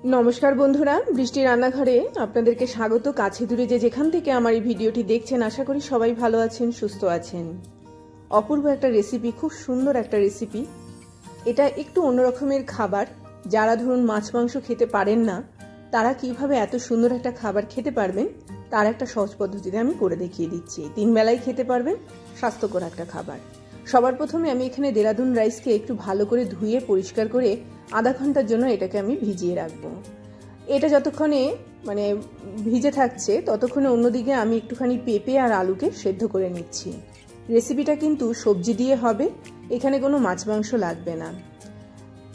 नमस्कार बंधुरा बृष्टि रान्नाघरे आपनादेरके स्वागत। काछे दूरे जे जेखान थेके आमार एई भिडियोटी देखछेन आशा करी सबाई भालो आछेन सुस्थ आछेन। अपूर्व एकटा रेसिपि, खूब सुंदर एकटा रेसिपि। एटा एकटु अन्य रकमेर खाबार। जारा धरुन माछ मांस खेते पारेन ना तारा किभाबे एत सुंदर एकटा खाबार खेते पारबेन तार एकटा सहज पद्धतिते आमि करे देখিয়ে दिচ্ছি। तीन बेलाय खेते पारबेन, स्वास्थ्यकर एकटा खाबार। सबार प्रथमे आमि एखाने देहरादून राइसके एकटु भालो करे धुए परिष्कार करे आधा घंटार जन्य एटाके आमि भिजिए राखबो। এটা যতক্ষণে মানে ভিজে থাকছে ততক্ষণে অন্যদিকে আমি একটুখানি পেঁপে আর আলুকে সেদ্ধ করে নিচ্ছি। রেসিপিটা কিন্তু সবজি দিয়ে হবে, এখানে কোনো মাছ মাংস লাগবে না।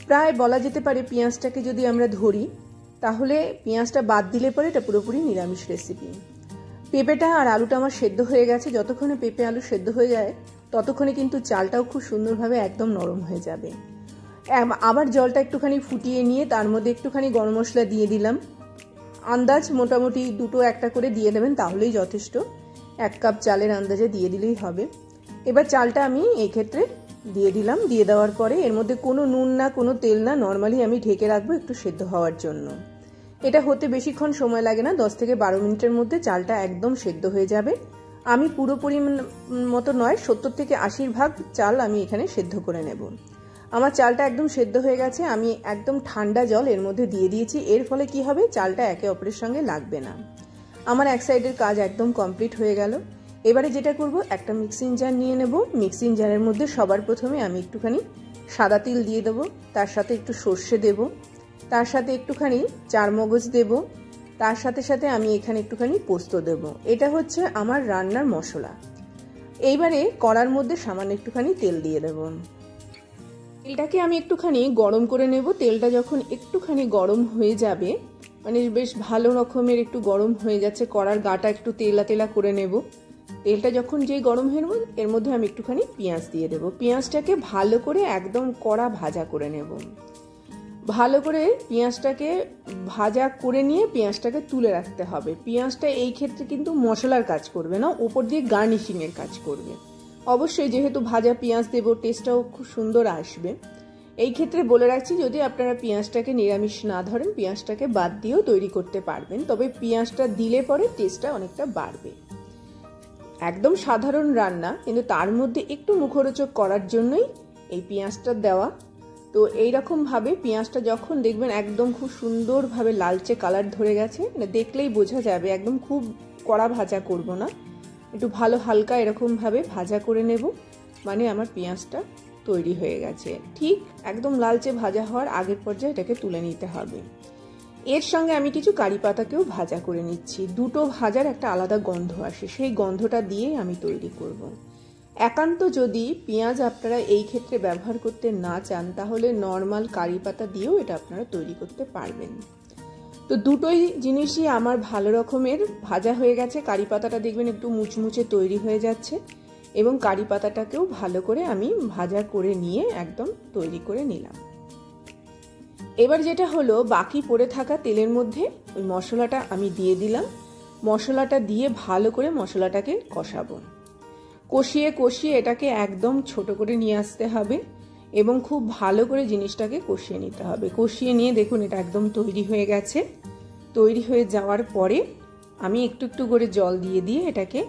প্রায় বলা যেতে পারে পেঁয়াজটাকে যদি আমরা ধরি তাহলে পেঁয়াজটা বাদ দিলে পরে এটা পুরোপুরি নিরামিষ রেসিপি। পেঁপেটা আর আলুটা আমার সেদ্ধ হয়ে গেছে। যতক্ষণে পেঁপে আলু সেদ্ধ হয়ে যায় ততক্ষণে কিন্তু চালটাও খুব সুন্দরভাবে একদম নরম হয়ে যাবে। আবার জলটা একটুখানি ফুটিয়ে নিয়ে তার মধ্যে একটুখানি গরম মশলা দিয়ে দিলাম। আন্দাজ মোটামুটি দুটো একটা করে দিয়ে দেবেন তাহলেই যথেষ্ট। 1 কাপ চালের আন্দাজে দিয়ে দিলেই হবে। এবার চালটা আমি এই ক্ষেত্রে দিয়ে দিলাম। দিয়ে দেওয়ার পরে এর মধ্যে কোনো নুন না কোনো তেল না, নর্মালি আমি ঢেকে রাখবো একটু সেদ্ধ হওয়ার জন্য। এটা হতে বেশিক্ষণ সময় লাগে না, 10 থেকে 12 মিনিটের মধ্যে চালটা একদম সেদ্ধ হয়ে যাবে। আমি পুরো পরিমাণ মতো নয়, 70 থেকে 80% চাল আমি এখানে সেদ্ধ করে নেব। আমার চালটা একদম সেদ্ধ হয়ে গেছে। আমি একদম ঠান্ডা জল এর মধ্যে দিয়ে দিয়েছি। এর ফলে কি হবে, চালটা একে অপরের সঙ্গে লাগবে না। আমার এক সাইডের কাজ একদম কমপ্লিট হয়ে গেল। এবারে যেটা করব, একটা মিক্সিং জার নিয়ে নেব। মিক্সিং জারের মধ্যে সবার প্রথমে আমি একটুখানি সাদা তিল দিয়ে দেবো, তার সাথে একটু সর্ষে দেব, তার সাথে একটুখানি চারমগজ দেব, তার সাথে সাথে আমি এখানে একটুখানি পোস্ত দেব। এটা হচ্ছে আমার রান্নার মশলা। এইবারে কড়ার মধ্যে সামান্য একটুখানি তেল দিয়ে দেব। তেলটাকে আমি একটুখানি গরম করে নেব। তেলটা যখন একটুখানি গরম হয়ে যাবে, মানে বেশ ভালো রকমের একটু গরম হয়ে যাচ্ছে, কড়ার গাটা একটু তেলা তেলা করে নেব। তেলটা যখন যেই গরম হয়ে নেব এর মধ্যে আমি একটুখানি পেঁয়াজ দিয়ে দেব। পেঁয়াজটাকে ভালো করে একদম কড়া ভাজা করে নেব। ভালো করে পেঁয়াজটাকে ভাজা করে নিয়ে পেঁয়াজটাকে তুলে রাখতে হবে। পেঁয়াজটা এই ক্ষেত্রে কিন্তু মশলার কাজ করবে না, উপর দিয়ে গার্নিশিংয়ের কাজ করবে। অবশ্যই যেহেতু ভাজা পেঁয়াজ দেব, টেস্টটাও খুব সুন্দর আসবে। এই ক্ষেত্রে বলে রাখছি, যদি আপনারা পেঁয়াজটাকে নিরামিষ না ধরেন পেঁয়াজটাকে বাদ দিয়েও তৈরি করতে পারবেন, তবে পেঁয়াজটা দিলে পরে টেস্টটা অনেকটা বাড়বে। একদম সাধারণ রান্না, কিন্তু তার মধ্যে একটু মুখরোচক করার জন্যই এই পেঁয়াজটা দেওয়া। তো এইরকম ভাবে পেঁয়াজটা যখন দেখবেন একদম খুব সুন্দরভাবে লালচে কালার ধরে গেছে, দেখলেই বোঝা যাবে। একদম খুব কড়া ভাজা করব না, একটু ভালো হালকা এরকম ভাবে ভাজা করে নেব, মানে আমার পেঁয়াজটা তৈরি হয়ে গেছে। ঠিক একদম লালচে ভাজা হওয়ার আগের পর্যায়ে এটাকে তুলে নিতে হবে। এর সঙ্গে আমি কিছু কারি পাতাকেও ভাজা করে নিচ্ছি। দুটো ভাজার একটা আলাদা গন্ধ আসে, সেই গন্ধটা দিয়ে আমি তৈরি করব। একান্ত যদি পেঁয়াজ আপনারা এই ক্ষেত্রে ব্যবহার করতে না চান তাহলে নর্মাল কারি পাতা দিয়েও এটা আপনারা তৈরি করতে পারবেন। তো দুটোই জিনিসই আমার ভালো রকমের ভাজা হয়ে গেছে। কারি পাতাটা দেখবেন একটু মুচমুচে তৈরি হয়ে যাচ্ছে, এবং কারি পাতাটাকেও ভালো করে আমি ভাজা করে নিয়ে একদম তৈরি করে নিলাম। এবার যেটা হলো, বাকি পড়ে থাকা তেলের মধ্যে ওই মশলাটা আমি দিয়ে দিলাম। মশলাটা দিয়ে ভালো করে মশলাটাকে কষাবো। কষিয়ে কষিয়ে এটাকে একদম ছোট করে নিয়ে আসতে হবে এবং খুব ভালো করে জিনিসটাকে কষিয়ে নিতে হবে। কষিয়ে নিয়ে দেখুন এটা একদম তৈরি হয়ে গেছে। তৈরি হয়ে যাওয়ার পরে আমি একটু একটু করে জল দিয়ে দিয়ে এটাকে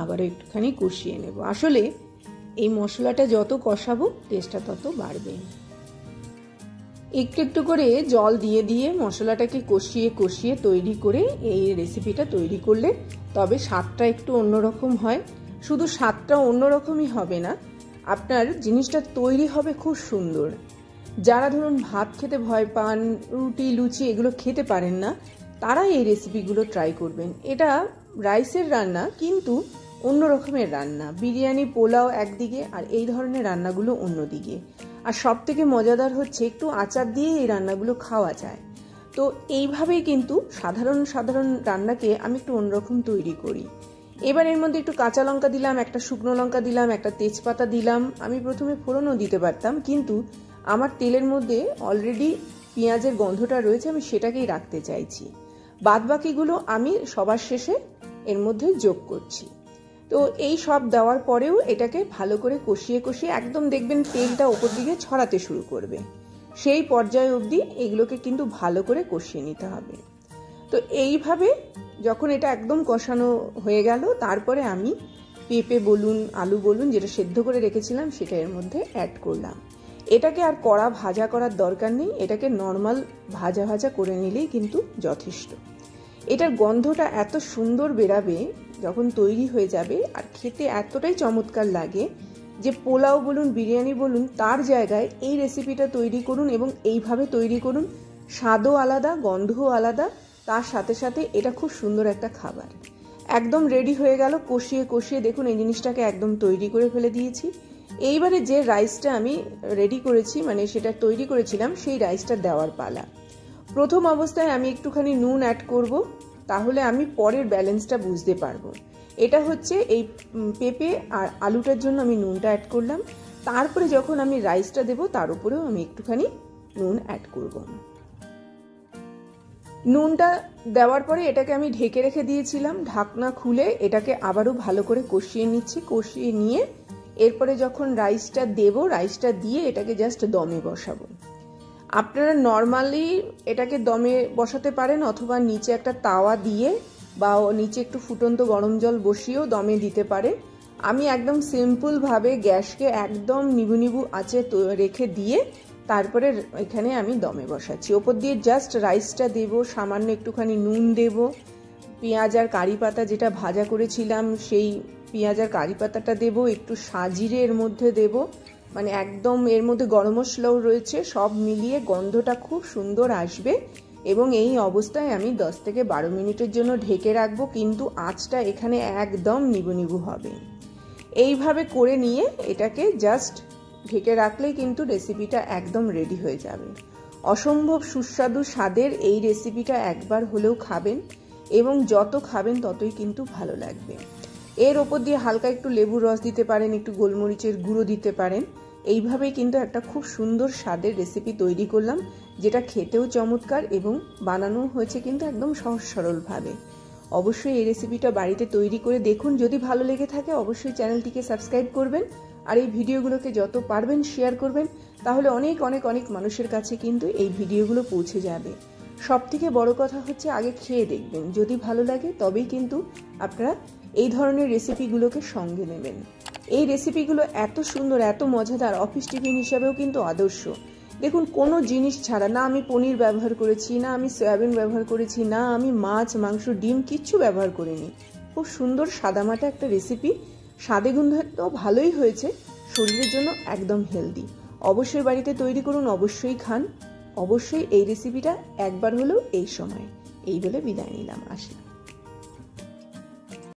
আবারও একটুখানি কষিয়ে নেব। আসলে এই মশলাটা যত কষাবো টেস্টটা তত বাড়বে। একটু একটু করে জল দিয়ে দিয়ে মশলাটাকে কষিয়ে কষিয়ে তৈরি করে এই রেসিপিটা তৈরি করলে তবে স্বাদটা একটু অন্যরকম হয়। শুধু স্বাদটা অন্যরকমই হবে না, আপনার জিনিসটা তৈরি হবে খুব সুন্দর। যারা ধরুন ভাত খেতে ভয় পান, রুটি লুচি এগুলো খেতে পারেন না, তারা এই রেসিপিগুলো ট্রাই করবেন। এটা রাইসের রান্না কিন্তু অন্য রকমের রান্না। বিরিয়ানি পোলাও একদিকে আর এই ধরনের রান্নাগুলো অন্যদিকে। আর সব থেকে মজাদার হচ্ছে একটু আচার দিয়ে এই রান্নাগুলো খাওয়া যায়। তো এইভাবেই কিন্তু সাধারণ সাধারণ রান্নাকে আমি একটু অন্যরকম তৈরি করি। এবার এর মধ্যে একটু কাঁচা লঙ্কা দিলাম, একটা শুকনো লঙ্কা দিলাম, একটা তেজপাতা দিলাম। আমি প্রথমে ফোড়নও দিতে পারতাম, কিন্তু আমার তেলের মধ্যে অলরেডি পেঁয়াজের গন্ধটা রয়েছে, আমি সেটাকেই রাখতে চাইছি। বাদ বাকিগুলো আমি সবার শেষে এর মধ্যে যোগ করছি। তো এই সব দেওয়ার পরেও এটাকে ভালো করে কষিয়ে কষিয়ে একদম দেখবেন তেলটা ওপর দিকে ছড়াতে শুরু করবে। সেই পর্যায়ে অবধি এগুলোকে কিন্তু ভালো করে কষিয়ে নিতে হবে। তো এইভাবে যখন এটা একদম কষানো হয়ে গেল, তারপরে আমি পেঁপে বলুন আলু বলুন যেটা সেদ্ধ করে রেখেছিলাম সেটা এর মধ্যে অ্যাড করলাম। এটাকে আর কড়া ভাজা করার দরকার নেই, এটাকে নর্মাল ভাজা ভাজা করে নিলেই কিন্তু যথেষ্ট। এটার গন্ধটা এত সুন্দর বেরাবে যখন তৈরি হয়ে যাবে, আর খেতে এতটাই চমৎকার লাগে যে পোলাও বলুন বিরিয়ানি বলুন তার জায়গায় এই রেসিপিটা তৈরি করুন এবং এইভাবে তৈরি করুন। স্বাদও আলাদা, গন্ধও আলাদা, তার সাথে সাথে এটা খুব সুন্দর একটা খাবার। একদম রেডি হয়ে গেল। কষিয়ে কষিয়ে দেখুন এই জিনিসটাকে একদম তৈরি করে ফেলে দিয়েছি। এইবারে যে রাইসটা আমি রেডি করেছি, মানে সেটা তৈরি করেছিলাম, সেই রাইসটা দেওয়ার পালা। প্রথম অবস্থায় আমি একটুখানি নুন অ্যাড করব, তাহলে আমি পরের ব্যালেন্সটা বুঝতে পারবো। এটা হচ্ছে এই পেঁপে আর আলুটার জন্য আমি নুনটা অ্যাড করলাম। তারপরে যখন আমি রাইসটা দেব তার উপরেও আমি একটুখানি নুন অ্যাড করব। নুনটা দেওয়ার পরে এটাকে আমি ঢেকে রেখে দিয়েছিলাম। ঢাকনা খুলে এটাকে আবারও ভালো করে কষিয়ে নিচ্ছি। কষিয়ে নিয়ে এরপরে যখন রাইসটা দেব, রাইসটা দিয়ে এটাকে জাস্ট দমে বসাবো। আপনারা নর্মালি এটাকে দমে বসাতে পারেন, অথবা নিচে একটা তাওয়া দিয়ে বা নিচে একটু ফুটন্ত গরম জল বসিয়েও দমে দিতে পারে। আমি একদম সিম্পলভাবে গ্যাসকে একদম নিবু নিবু আঁচে রেখে দিয়ে তারপরে এখানে আমি দমে বসাচ্ছি। ওপর দিয়ে জাস্ট রাইসটা দেব, সামান্য একটুখানি নুন দেব, পেঁয়াজ আর কারি পাতা যেটা ভাজা করেছিলাম সেই পেঁয়াজ আর কারি পাতাটা দেব, একটু সাজিরে এর মধ্যে দেব, মানে একদম এর মধ্যে গরম মশলাও রয়েছে, সব মিলিয়ে গন্ধটা খুব সুন্দর আসবে। এবং এই অবস্থায় আমি 10 থেকে 12 মিনিটের জন্য ঢেকে রাখবো, কিন্তু আঁচটা এখানে একদম নিবু নিবু হবে। এইভাবে করে নিয়ে এটাকে জাস্ট ঢেকে রাখলেই কিন্তু রেসিপিটা একদম রেডি হয়ে যাবে। অসম্ভব সুস্বাদু স্বাদের এই রেসিপিটা একবার হলেও খাবেন, এবং যত খাবেন ততই কিন্তু ভালো লাগবে। এর ওপর দিয়ে হালকা একটু লেবুর রস দিতে পারেন, একটু গোলমরিচের গুঁড়ো দিতে পারেন। এইভাবেই কিন্তু একটা খুব সুন্দর স্বাদের রেসিপি তৈরি করলাম, যেটা খেতেও চমৎকার এবং বানানো হয়েছে কিন্তু একদম সহজ সরলভাবে। অবশ্যই এই রেসিপিটা বাড়িতে তৈরি করে দেখুন। যদি ভালো লেগে থাকে অবশ্যই চ্যানেলটিকে সাবস্ক্রাইব করবেন, আর এই ভিডিওগুলোকে যত পারবেন শেয়ার করবেন, তাহলে অনেক অনেক অনেক মানুষের কাছে কিন্তু এই ভিডিওগুলো পৌঁছে যাবে। সবথেকে বড় কথা হচ্ছে আগে খেয়ে দেখবেন, যদি ভালো লাগে তবেই কিন্তু আপনারা এই ধরনের রেসিপিগুলোকে সঙ্গে নেবেন। এই রেসিপিগুলো এত সুন্দর, এত মজাদার, অফিস টিফিন হিসাবেও কিন্তু আদর্শ। দেখুন কোনো জিনিস ছাড়া, না আমি পনির ব্যবহার করেছি, না আমি সয়াবিন ব্যবহার করেছি, না আমি মাছ মাংস ডিম কিচ্ছু ব্যবহার করিনি। খুব সুন্দর সাদামাটা একটা রেসিপি, স্বাদে গন্ধে তো ভালোই হয়েছে, শরীরের জন্য একদম হেলদি। অবশ্যই বাড়িতে তৈরি করুন, অবশ্যই খান, অবশ্যই এই রেসিপিটা একবার হলেও এই সময়। এই বলে বিদায় নিলাম, আসলাম।